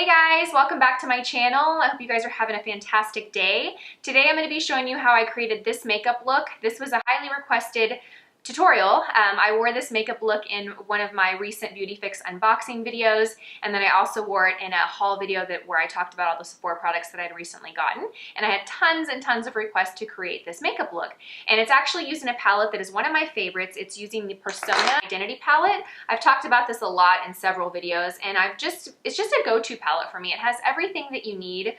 Hey guys, welcome back to my channel. I hope you guys are having a fantastic day. Today I'm going to be showing you how I created this makeup look. This was a highly requested tutorial. I wore this makeup look in one of my recent Beauty Fix unboxing videos, and then I also wore it in a haul video where I talked about all the Sephora products that I'd recently gotten, and I had tons and tons of requests to create this makeup look. And it's actually using a palette that is one of my favorites. It's using the Persona Identity palette. I've talked about this a lot in several videos, and it's just a go-to palette for me. It has everything that you need.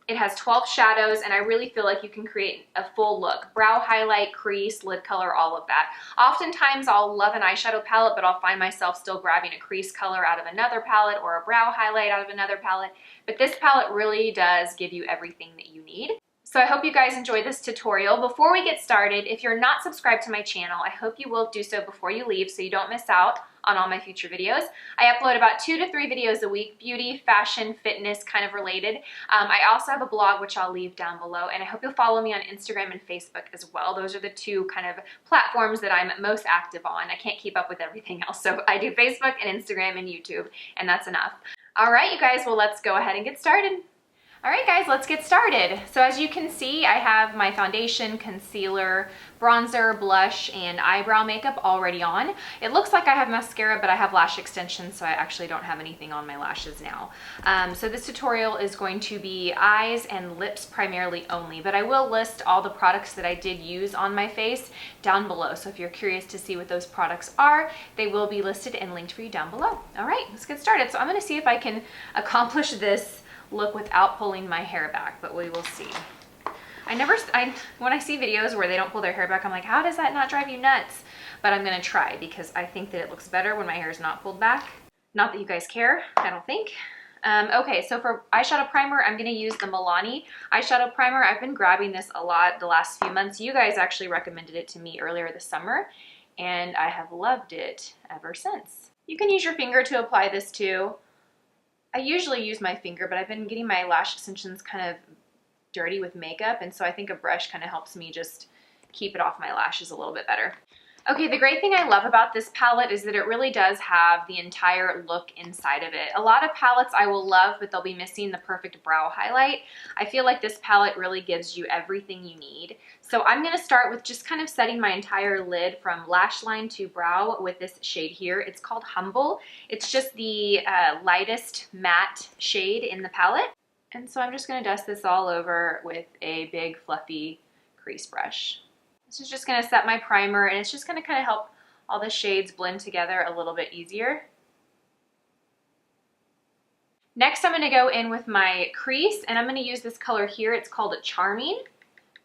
It has 12 shadows, and I really feel like you can create a full look. Brow highlight, crease, lid color, all of that. Oftentimes I'll love an eyeshadow palette, but I'll find myself still grabbing a crease color out of another palette or a brow highlight out of another palette. But this palette really does give you everything that you need. So I hope you guys enjoyed this tutorial. Before we get started, if you're not subscribed to my channel, I hope you will do so before you leave so you don't miss out on all my future videos. I upload about 2 to 3 videos a week, beauty, fashion, fitness, kind of related. I also have a blog, which I'll leave down below, and I hope you'll follow me on Instagram and Facebook as well. Those are the 2 kind of platforms that I'm most active on. I can't keep up with everything else, so I do Facebook and Instagram and YouTube, and that's enough. All right, you guys, well, let's go ahead and get started. All right, guys, let's get started. So as you can see, I have my foundation, concealer, bronzer, blush, and eyebrow makeup already on. It looks like I have mascara, but I have lash extensions, so I actually don't have anything on my lashes now. So this tutorial is going to be eyes and lips primarily only, but I will list all the products that I did use on my face down below. So if you're curious to see what those products are, they will be listed and linked for you down below. All right, let's get started. So I'm gonna see if I can accomplish this look without pulling my hair back, but we will see. When I see videos where they don't pull their hair back, I'm like, how does that not drive you nuts? But I'm gonna try because I think that it looks better when my hair is not pulled back. Not that you guys care, I don't think. Okay, so for eyeshadow primer, I'm gonna use the Milani eyeshadow primer. I've been grabbing this a lot the last few months. You guys actually recommended it to me earlier this summer, and I have loved it ever since. You can use your finger to apply this too. I usually use my finger, but I've been getting my lash extensions kind of dirty with makeup, and so I think a brush kind of helps me just keep it off my lashes a little bit better. Okay, the great thing I love about this palette is that it really does have the entire look inside of it. A lot of palettes I will love, but they'll be missing the perfect brow highlight. I feel like this palette really gives you everything you need. So I'm gonna start with just kind of setting my entire lid from lash line to brow with this shade here. It's called Humble. It's just the lightest matte shade in the palette. And so I'm just gonna dust this all over with a big fluffy crease brush. This is just going to set my primer, and it's just going to kind of help all the shades blend together a little bit easier. Next, I'm going to go in with my crease, and I'm going to use this color here. It's called Charming.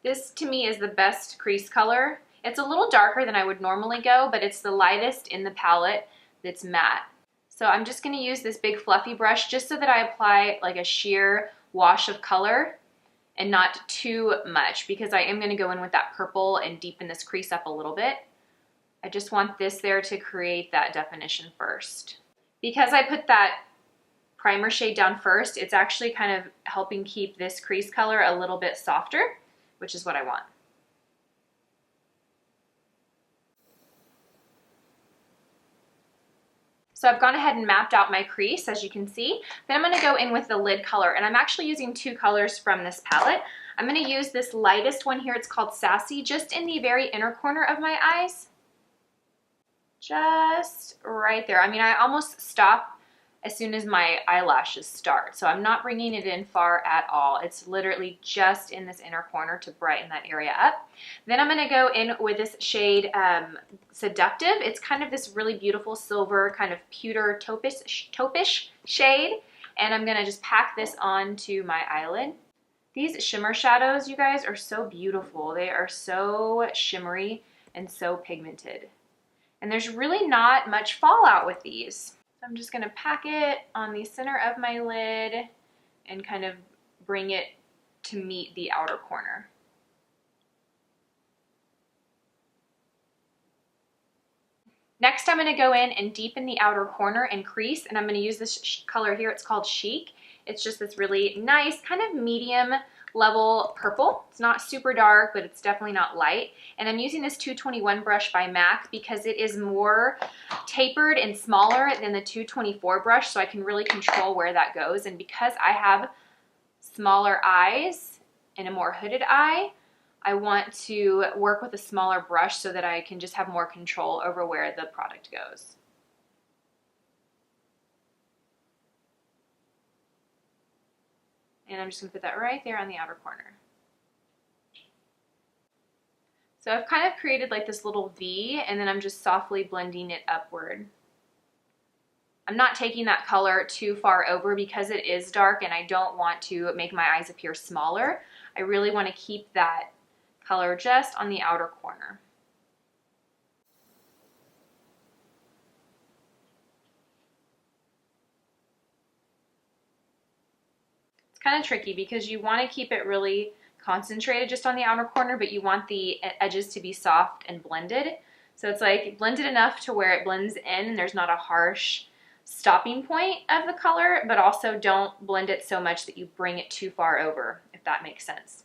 This, to me, is the best crease color. It's a little darker than I would normally go, but it's the lightest in the palette that's matte. So I'm just going to use this big fluffy brush just so that I apply like a sheer wash of color and not too much, because I am going to go in with that purple and deepen this crease up a little bit. I just want this there to create that definition first. Because I put that primer shade down first, it's actually kind of helping keep this crease color a little bit softer, which is what I want. So I've gone ahead and mapped out my crease, as you can see. Then I'm going to go in with the lid color, and I'm actually using 2 colors from this palette. I'm going to use this lightest one here. It's called Sassy, just in the very inner corner of my eyes. Just right there. I mean, I almost stop as soon as my eyelashes start, so I'm not bringing it in far at all. It's literally just in this inner corner to brighten that area up. Then I'm going to go in with this shade Seductive. It's kind of this really beautiful silver, kind of pewter taupish shade, and I'm going to just pack this onto my eyelid. These shimmer shadows, you guys, are so beautiful. They are so shimmery and so pigmented, and there's really not much fallout with these. I'm just going to pack it on the center of my lid and kind of bring it to meet the outer corner. Next, I'm going to go in and deepen the outer corner and crease, and I'm going to use this color here. It's called Chic. It's just this really nice kind of medium level purple. It's not super dark, but it's definitely not light. And I'm using this 221 brush by MAC because it is more tapered and smaller than the 224 brush, so I can really control where that goes. And because I have smaller eyes and a more hooded eye, I want to work with a smaller brush so that I can just have more control over where the product goes. And I'm just gonna put that right there on the outer corner. So I've kind of created like this little V, and then I'm just softly blending it upward. I'm not taking that color too far over because it is dark and I don't want to make my eyes appear smaller. I really want to keep that color just on the outer corner. Kind of tricky because you want to keep it really concentrated just on the outer corner, but you want the edges to be soft and blended. So it's like blended enough to where it blends in and there's not a harsh stopping point of the color, but also don't blend it so much that you bring it too far over, if that makes sense.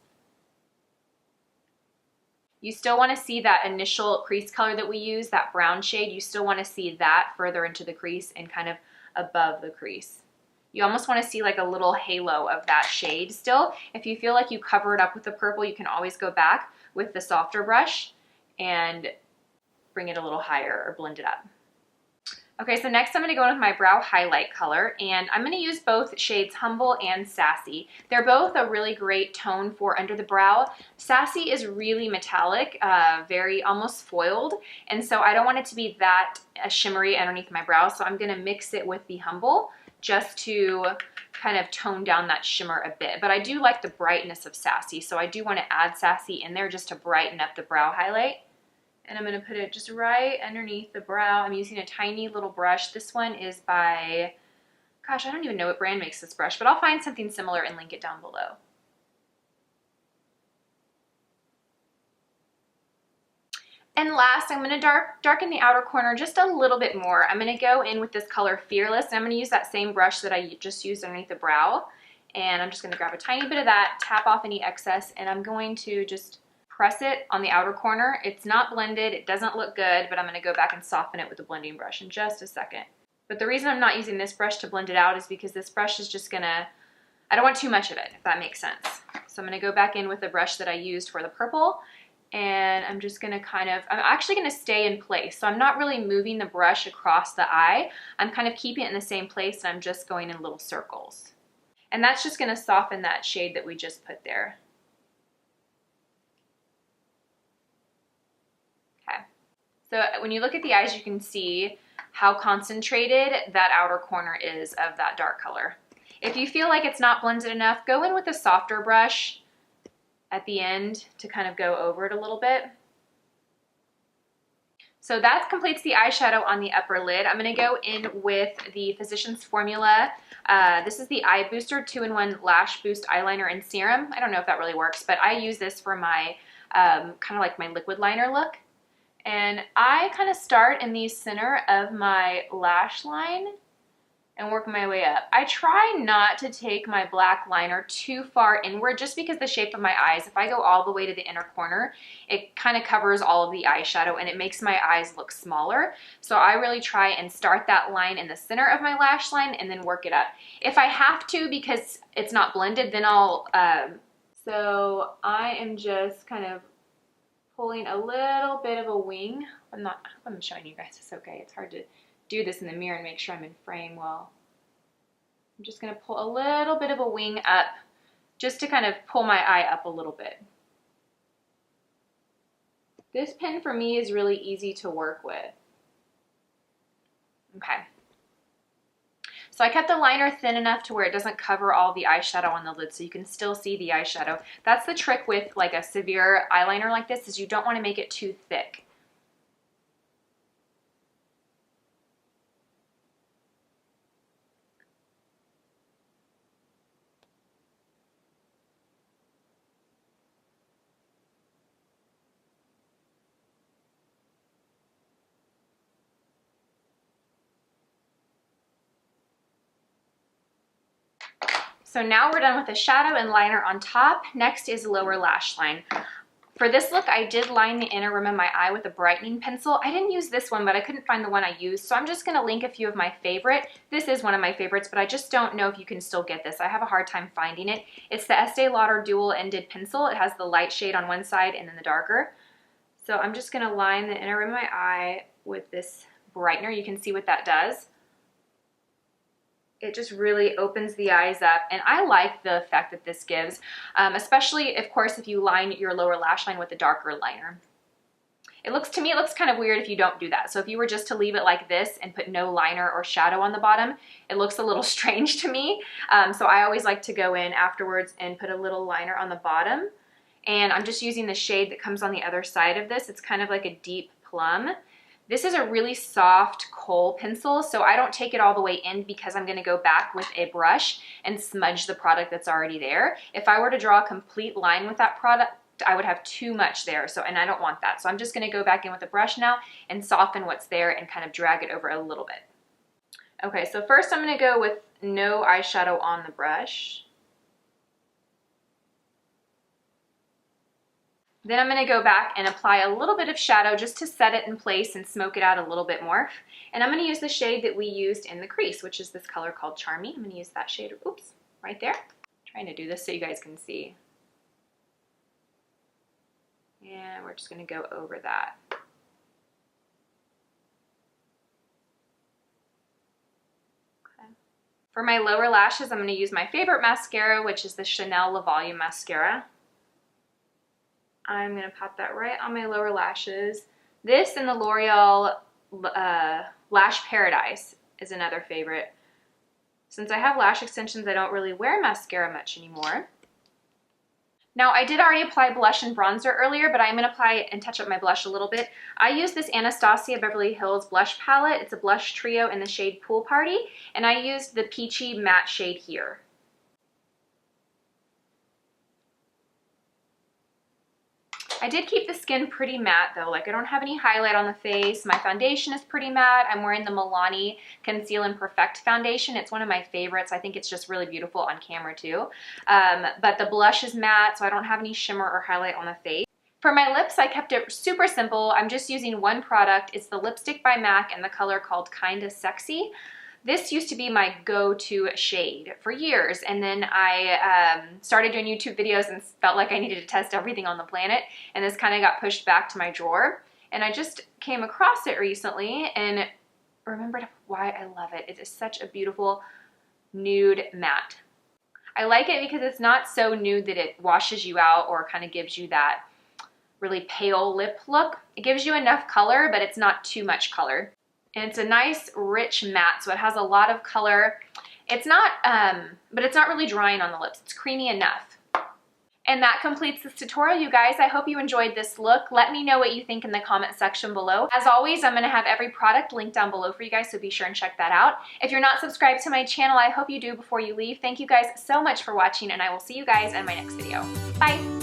You still want to see that initial crease color that we use, that brown shade, you still want to see that further into the crease and kind of above the crease. You almost want to see like a little halo of that shade still. If you feel like you cover it up with the purple, you can always go back with the softer brush and bring it a little higher or blend it up. Okay, so next I'm going to go in with my brow highlight color, and I'm going to use both shades Humble and Sassy. They're both a really great tone for under the brow. Sassy is really metallic, very almost foiled, and so I don't want it to be that shimmery underneath my brow, so I'm going to mix it with the Humble just to kind of tone down that shimmer a bit. But I do like the brightness of Sassy, so I do want to add Sassy in there just to brighten up the brow highlight. And I'm going to put it just right underneath the brow. I'm using a tiny little brush. This one is by, gosh, I don't even know what brand makes this brush, but I'll find something similar and link it down below. And last, I'm going to darken the outer corner just a little bit more. I'm going to go in with this color Fearless, and I'm going to use that same brush that I just used underneath the brow. And I'm just going to grab a tiny bit of that, tap off any excess, and I'm going to just press it on the outer corner. It's not blended, it doesn't look good, but I'm going to go back and soften it with the blending brush in just a second. But the reason I'm not using this brush to blend it out is because this brush is just going to, I don't want too much of it, if that makes sense. So I'm going to go back in with the brush that I used for the purple, and I'm just going to I'm actually going to stay in place. So I'm not really moving the brush across the eye. I'm kind of keeping it in the same place, and I'm just going in little circles. And that's just going to soften that shade that we just put there. Okay. So when you look at the eyes, you can see how concentrated that outer corner is of that dark color. If you feel like it's not blended enough, go in with a softer brush at the end to kind of go over it a little bit. So that completes the eyeshadow on the upper lid. I'm going to go in with the Physicians Formula. This is the Eye Booster 2-in-1 Lash Boost Eyeliner and Serum. I don't know if that really works, but I use this for my kind of like my liquid liner look. And I kind of start in the center of my lash line and work my way up. I try not to take my black liner too far inward just because the shape of my eyes, if I go all the way to the inner corner, it kind of covers all of the eyeshadow and it makes my eyes look smaller. So I really try and start that line in the center of my lash line and then work it up. If I have to because it's not blended, then I'll, so I am just kind of pulling a little bit of a wing. I'm showing you guys, it's okay. It's hard to do this in the mirror and make sure I'm in frame well. I'm just going to pull a little bit of a wing up just to kind of pull my eye up a little bit. This pen for me is really easy to work with. Okay. So I kept the liner thin enough to where it doesn't cover all the eyeshadow on the lid so you can still see the eyeshadow. That's the trick with like a severe eyeliner like this, is you don't want to make it too thick. So now we're done with the shadow and liner on top. Next is lower lash line. For this look, I did line the inner rim of my eye with a brightening pencil. I didn't use this one, but I couldn't find the one I used, so I'm just gonna link a few of my favorite. This is one of my favorites, but I just don't know if you can still get this. I have a hard time finding it. It's the Estee Lauder dual-ended pencil. It has the light shade on one side and then the darker. So I'm just gonna line the inner rim of my eye with this brightener. You can see what that does. It just really opens the eyes up, and I like the effect that this gives, especially, of course, if you line your lower lash line with a darker liner. To me, it looks kind of weird if you don't do that. So if you were just to leave it like this and put no liner or shadow on the bottom, it looks a little strange to me. So I always like to go in afterwards and put a little liner on the bottom, and I'm just using the shade that comes on the other side of this. It's kind of like a deep plum. This is a really soft kohl pencil, so I don't take it all the way in because I'm gonna go back with a brush and smudge the product that's already there. If I were to draw a complete line with that product, I would have too much there, and I don't want that. So I'm just gonna go back in with a brush now and soften what's there and kind of drag it over a little bit. Okay, so first I'm gonna go with no eyeshadow on the brush. Then I'm going to go back and apply a little bit of shadow just to set it in place and smoke it out a little bit more. And I'm going to use the shade that we used in the crease, which is this color called Charmy. I'm going to use that shade, oops, right there. I'm trying to do this so you guys can see. And we're just going to go over that. Okay. For my lower lashes, I'm going to use my favorite mascara, which is the Chanel Le Volume Mascara. I'm going to pop that right on my lower lashes. This and the L'Oreal Lash Paradise is another favorite. Since I have lash extensions, I don't really wear mascara much anymore. Now, I did already apply blush and bronzer earlier, but I'm going to apply and touch up my blush a little bit. I use this Anastasia Beverly Hills blush palette. It's a blush trio in the shade Pool Party, and I used the peachy matte shade here. I did keep the skin pretty matte though, like I don't have any highlight on the face. My foundation is pretty matte. I'm wearing the Milani Conceal and Perfect foundation. It's one of my favorites. I think it's just really beautiful on camera too. But the blush is matte, so I don't have any shimmer or highlight on the face. For my lips, I kept it super simple. I'm just using one product. It's the lipstick by MAC in the color called Kinda Sexy. This used to be my go-to shade for years, and then I started doing YouTube videos and felt like I needed to test everything on the planet, and this kind of got pushed back to my drawer, and I just came across it recently and remembered why I love it. It is such a beautiful nude matte. I like it because it's not so nude that it washes you out or kind of gives you that really pale lip look. It gives you enough color, but it's not too much color. And it's a nice rich matte, so it has a lot of color. It's not, but it's not really drying on the lips. It's creamy enough. And that completes this tutorial, you guys. I hope you enjoyed this look. Let me know what you think in the comment section below. As always, I'm gonna have every product linked down below for you guys, so be sure and check that out. If you're not subscribed to my channel, I hope you do before you leave. Thank you guys so much for watching, and I will see you guys in my next video. Bye.